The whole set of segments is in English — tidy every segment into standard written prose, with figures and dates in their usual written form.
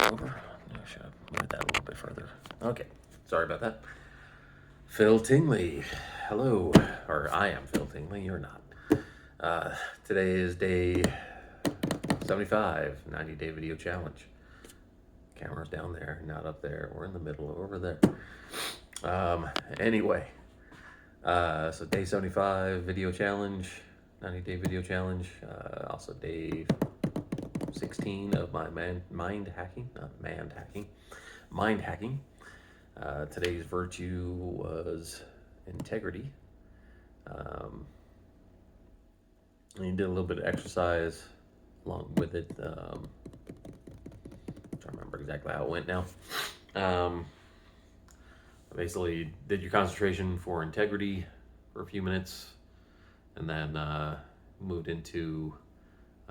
over. I should have moved that a little bit further. Okay, sorry about that. Phil Tingley, hello. Or I am Phil Tingley, you're not. Today is day 75, 90-day video challenge. Camera's down there, not up there. We're in the middle, over there. Anyway, so day 75 video challenge, 90-day video challenge. Also day 16 of my mind hacking. Today's virtue was integrity. And you did a little bit of exercise along with it. I'm trying to remember exactly how it went now. Basically did your concentration for integrity for a few minutes, and then moved into,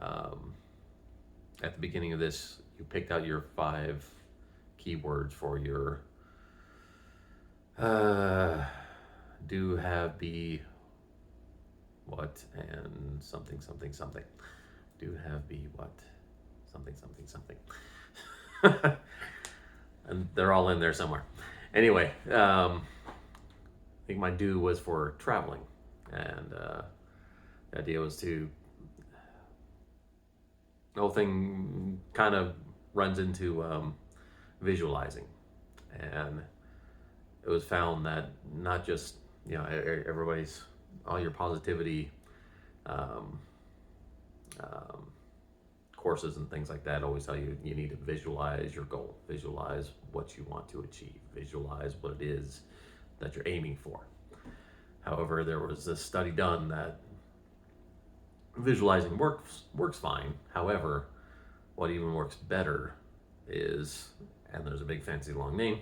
at the beginning of this, you picked out your 5 keywords for your do, have, be, what, and something. Do, have, be, what, something. And they're all in there somewhere. Anyway, I think my do was for traveling, and the idea was to, the whole thing kind of runs into visualizing, and it was found that not just, everybody's, all your positivity courses and things like that always tell you need to visualize your goal, visualize what you want to achieve, visualize what it is that you're aiming for. However, there was this study done that visualizing works fine. However, what even works better is, and there's a big fancy long name,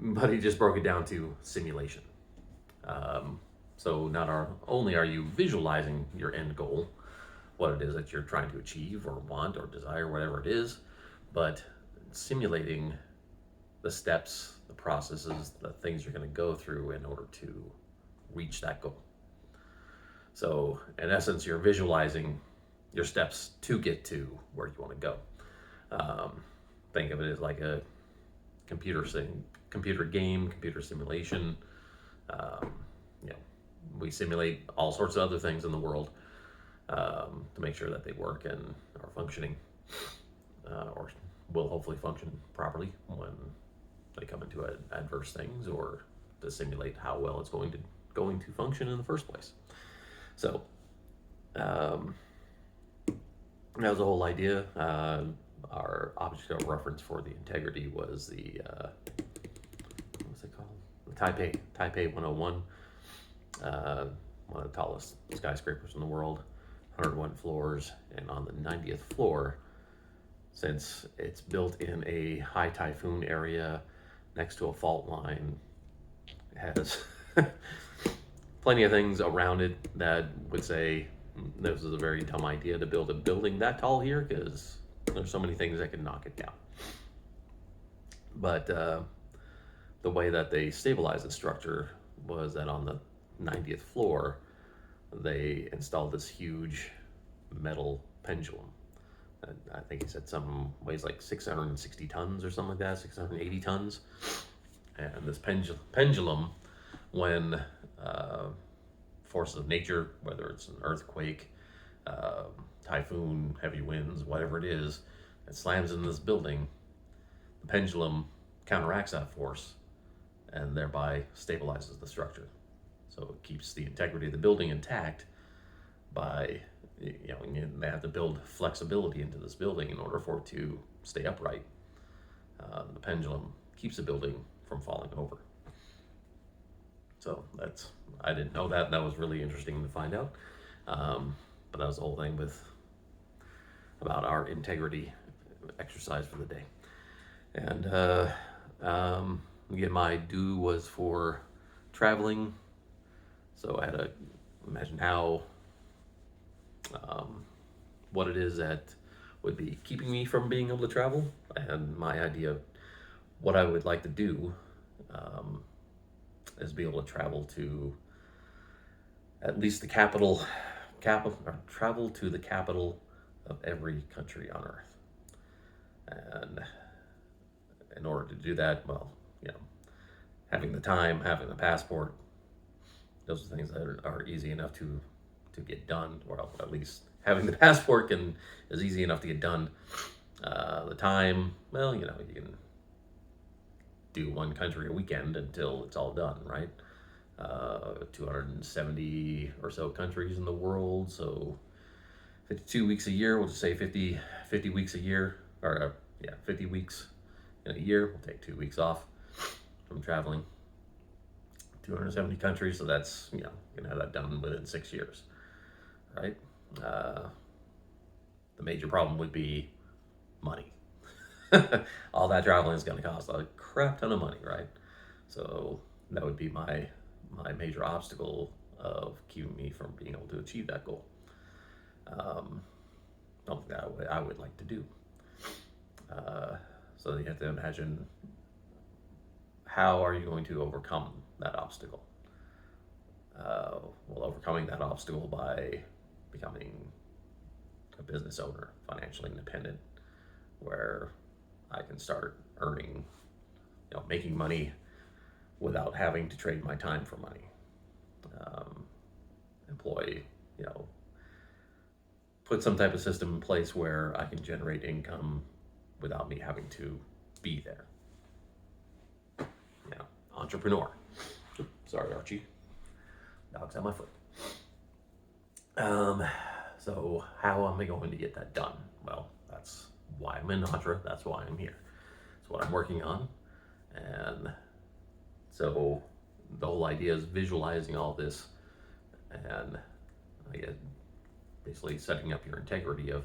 but he just broke it down to simulation. So not only are you visualizing your end goal, what it is that you're trying to achieve or want or desire, whatever it is, but simulating the steps, the processes, the things you're going to go through in order to reach that goal. So in essence, you're visualizing your steps to get to where you want to go. Think of it as like a computer game, computer simulation. We simulate all sorts of other things in the world to make sure that they work and are functioning, or will hopefully function properly when they come into adverse things, or to simulate how well it's going to function in the first place. So that was the whole idea. Our object of reference for the integrity was the what's it called? The Taipei 101, one of the tallest skyscrapers in the world, 101 floors, and on the 90th floor, since it's built in a high typhoon area next to a fault line, it has plenty of things around it that would say this is a very dumb idea to build a building that tall here, because there's so many things that can knock it down. But the way that they stabilized the structure was that on the 90th floor, they installed this huge metal pendulum. I think he said some weighs like 660 tons or something like that, 680 tons. And this pendulum, when forces of nature, whether it's an earthquake, typhoon, heavy winds, whatever it is, it slams in this building, the pendulum counteracts that force and thereby stabilizes the structure. So it keeps the integrity of the building intact by, they have to build flexibility into this building in order for it to stay upright. The pendulum keeps the building from falling over. So I didn't know that. That was really interesting to find out. But that was the whole thing about our integrity exercise for the day. And again, my do was for traveling. So I had to imagine what it is that would be keeping me from being able to travel, and my idea of what I would like to do is be able to travel to at least the capital, or travel to the capital of every country on Earth. And in order to do that, well, having the time, having the passport, those are things that are easy enough to get done. Well, at least having the passport is easy enough to get done. The time, well, you can do one country a weekend until it's all done, right? 270 or so countries in the world, so 52 weeks a year. We'll just say 50 weeks a year, or 50 weeks in a year. We'll take 2 weeks off from traveling. 270 countries, so that's, you can have that done within 6 years, right? The major problem would be money. All that traveling is going to cost a crap ton of money, right? So that would be my major obstacle of keeping me from being able to achieve that goal. Something that I would like to do. So you have to imagine, how are you going to overcome that obstacle? Well, overcoming that obstacle by becoming a business owner, financially independent, where I can start earning, making money without having to trade my time for money. Employ, put some type of system in place where I can generate income without me having to be there. Entrepreneur. Sorry, Archie. Dog's on my foot. So how am I going to get that done? Well, that's why I'm in Entre. That's why I'm here. It's what I'm working on. And so the whole idea is visualizing all this, and basically setting up your integrity of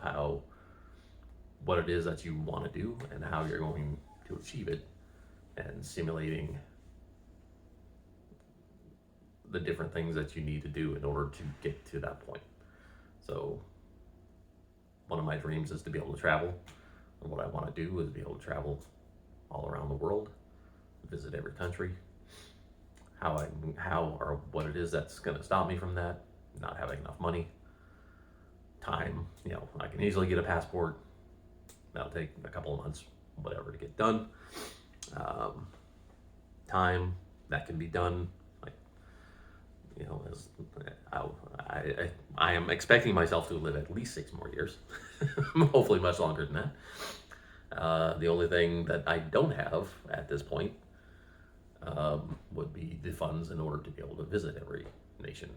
what it is that you want to do and how you're going to achieve it, and simulating the different things that you need to do in order to get to that point. So one of my dreams is to be able to travel, and what I want to do is be able to travel all around the world, visit every country. How or what it is that's going to stop me from that: not having enough money, time. I can easily get a passport. That'll take a couple of months, whatever, to get done. Time, that can be done. As I am expecting myself to live at least 6 more years, hopefully much longer than that. The only thing that I don't have at this point would be the funds in order to be able to visit every nation.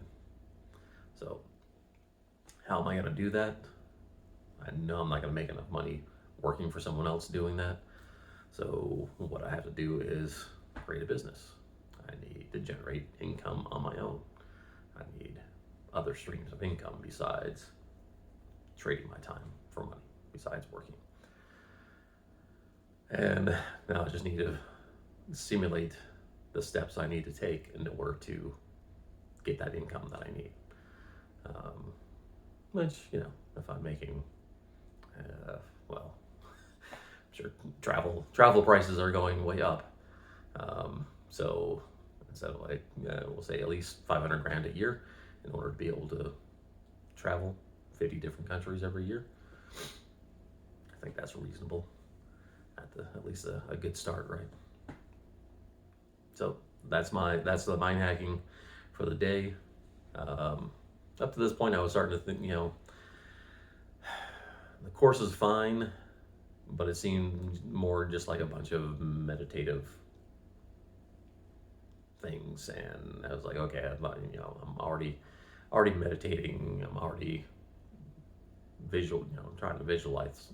So how am I going to do that? I know I'm not going to make enough money working for someone else doing that. So what I have to do is create a business. I need to generate income on my own. I need other streams of income besides trading my time for money, besides working. And now I just need to simulate the steps I need to take in order to get that income that I need. Which, if I'm making, well, I'm sure travel prices are going way up. So instead of we'll say at least 500 grand a year in order to be able to travel 50 different countries every year. I think that's reasonable, at least a good start, right? So that's the mind hacking for the day. Up to this point, I was starting to think, the course is fine, but it seemed more just like a bunch of meditative things, and I was like, okay, I'm already meditating. I'm already trying to visualize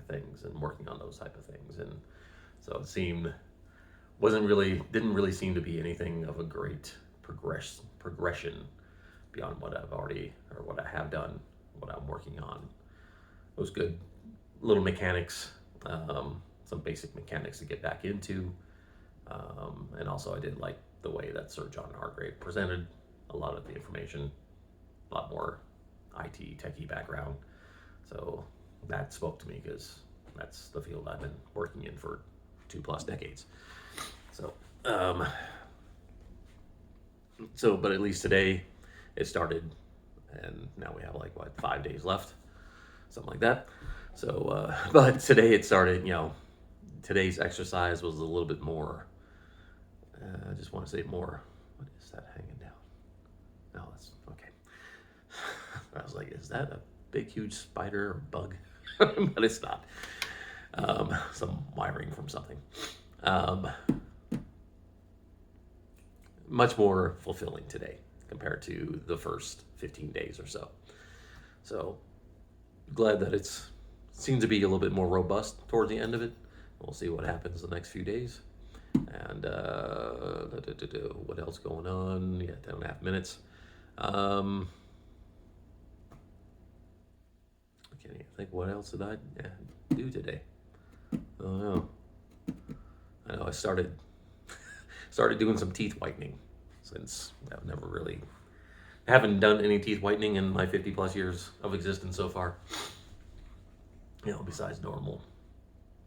things and working on those type of things, and so it didn't really seem to be anything of a great progression beyond what I have done, what I'm working on. It was good little mechanics, some basic mechanics to get back into, and also I did like the way that Sir John Hargrave presented a lot of the information, a lot more IT techie background. So that spoke to me because that's the field I've been working in for 2+ decades. So, but at least today it started, and now we have 5 days left, something like that. So, but today it started, today's exercise was a little bit more, I just want to say more. What is that hanging down? No, that's okay. I was like, is that a big, huge spider or bug? But it's not. Some wiring from something. Much more fulfilling today compared to the first 15 days or so. So glad that it's seems to be a little bit more robust toward the end of it. We'll see what happens the next few days. And what else going on? Yeah, 10.5 minutes. I can't even think what else did I do today. I don't know. I know I started doing some teeth whitening, since I've never really haven't done any teeth whitening in my 50 plus years of existence so far. Besides normal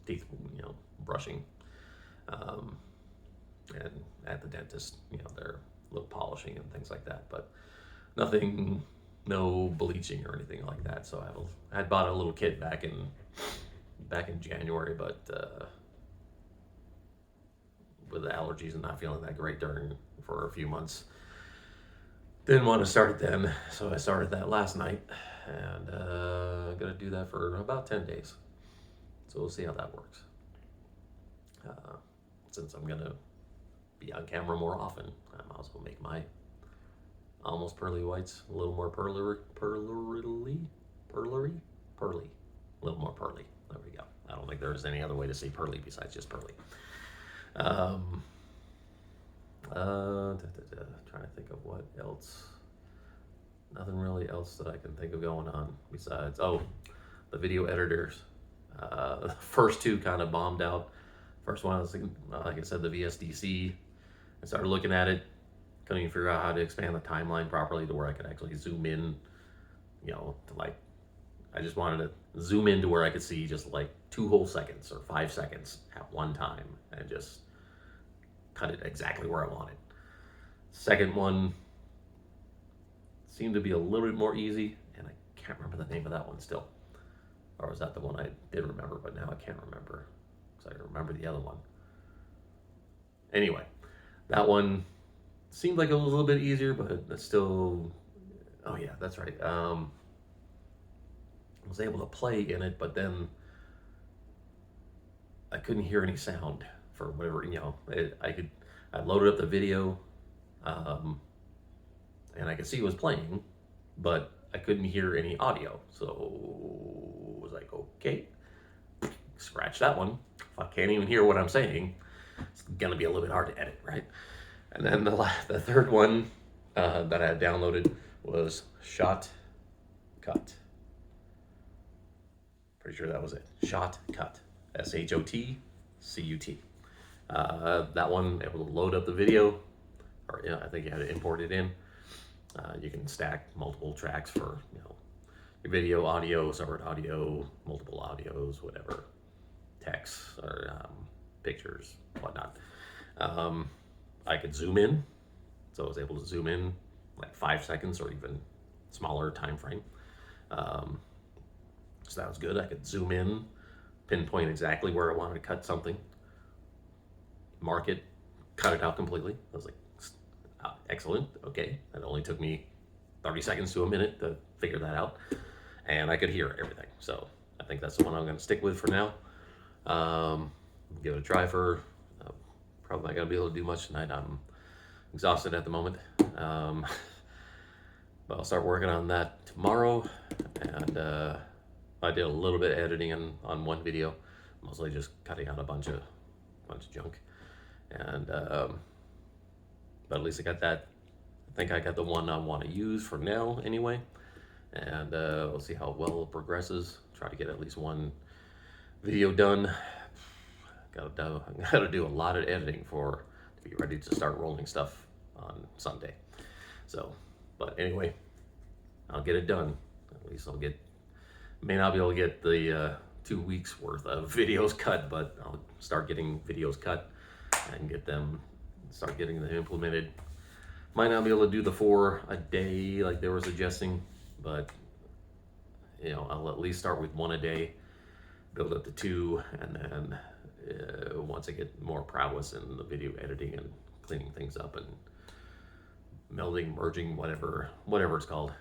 teeth, brushing, and at the dentist, they're a little polishing and things like that, but nothing, no bleaching or anything like that. So I had bought a little kit back in January, but with the allergies and not feeling that great for a few months, didn't want to start it then, so I started that last night, and I'm gonna do that for about 10 days. So we'll see how that works. Since I'm gonna be on camera more often, I might as well make my almost pearly whites a little more pearly, a little more pearly. There we go. I don't think there's any other way to say pearly besides just pearly. Trying to think of what else. Nothing really else that I can think of going on besides, the video editors. The first two kind of bombed out. First one, I was thinking, like I said, the VSDC. I started looking at it, couldn't even figure out how to expand the timeline properly to where I could actually zoom in, I just wanted to zoom in to where I could see just like 2 whole seconds or 5 seconds at one time and just cut it exactly where I wanted. Second one seemed to be a little bit more easy, and I can't remember the name of that one still. Or was that the one I did remember, but now I can't remember, because I remember the other one. Anyway, that one seemed like it was a little bit easier, but it's still, oh yeah, that's right. I was able to play in it, but then I couldn't hear any sound for whatever, I loaded up the video, and I could see it was playing, but I couldn't hear any audio. So I was like, okay, scratch that one. If I can't even hear what I'm saying, it's gonna be a little bit hard to edit, right? And then the third one that I had downloaded was ShotCut. Pretty sure that was it. ShotCut. ShotCut. That one, able to load up the video, or I think you had to import it in. You can stack multiple tracks for your video, audio, separate audio, multiple audios, whatever, text or pictures, whatnot. I could zoom in, so I was able to zoom in like 5 seconds or even smaller time frame. So that was good. I could zoom in, pinpoint exactly where I wanted to cut something, mark it, cut it out completely. I was like, excellent, okay. That only took me 30 seconds to a minute to figure that out, and I could hear everything. So I think that's the one I'm going to stick with for now. Give it a try for, probably not going to be able to do much tonight. I'm exhausted at the moment. But I'll start working on that tomorrow, and I did a little bit of editing on one video, mostly just cutting out a bunch of junk, and but at least I got that. I think I got the one I want to use for now anyway, and we'll see how well it progresses. Try to get at least one video done. Gotta do a lot of editing to be ready to start rolling stuff on Sunday. So, but anyway, I'll get it done. At least may not be able to get the 2 weeks worth of videos cut, but I'll start getting videos cut and start getting them implemented. Might not be able to do the 4 a day like they were suggesting, but I'll at least start with 1 a day, build up to 2, and then once I get more prowess in the video editing and cleaning things up and melding, merging, whatever it's called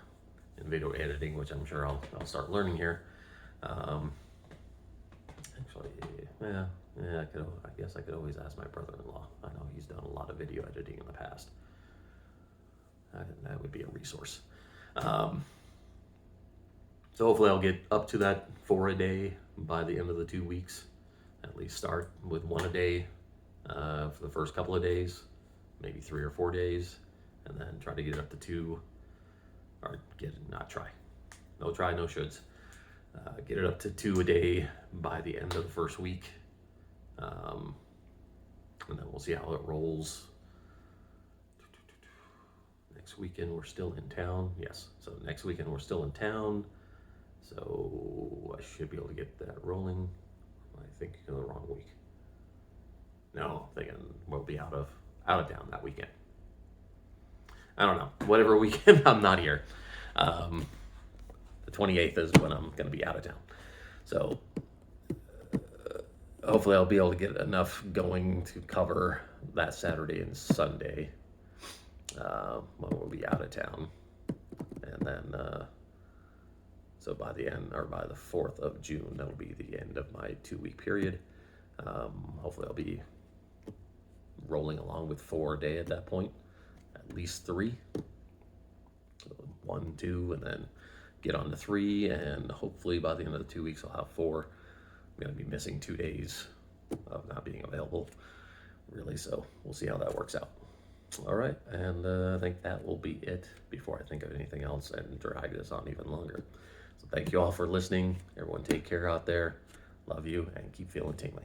in video editing, which I'm sure I'll start learning here. Actually, yeah, I guess I could always ask my brother-in-law. I know he's done a lot of video editing in the past. That would be a resource. So hopefully I'll get up to that 4 a day by the end of the 2 weeks. At least start with 1 a day for the first couple of days, maybe 3 or 4 days, and then try to get it up to 2, or not try. No try, no shoulds. Get it up to 2 a day by the end of the first week. And then we'll see how it rolls. Next weekend we're still in town. Yes, so next weekend we're still in town. So I should be able to get that rolling. I think in the wrong week. No, I'm thinking we'll be out of town that weekend. I don't know. Whatever weekend I'm not here. The 28th is when I'm going to be out of town. So hopefully I'll be able to get enough going to cover that Saturday and Sunday when we'll be out of town. And then, so by the end, or by the 4th of June, that'll be the end of my 2-week period. Hopefully I'll be rolling along with 4 a day at that point, at least 3. So 1, 2, and then get on to 3, and hopefully by the end of the 2 weeks I'll have 4. I'm going to be missing 2 days of not being available, really, so we'll see how that works out. All right, and I think that will be it before I think of anything else and drag this on even longer. So thank you all for listening. Everyone take care out there. Love you, and keep feeling tingly.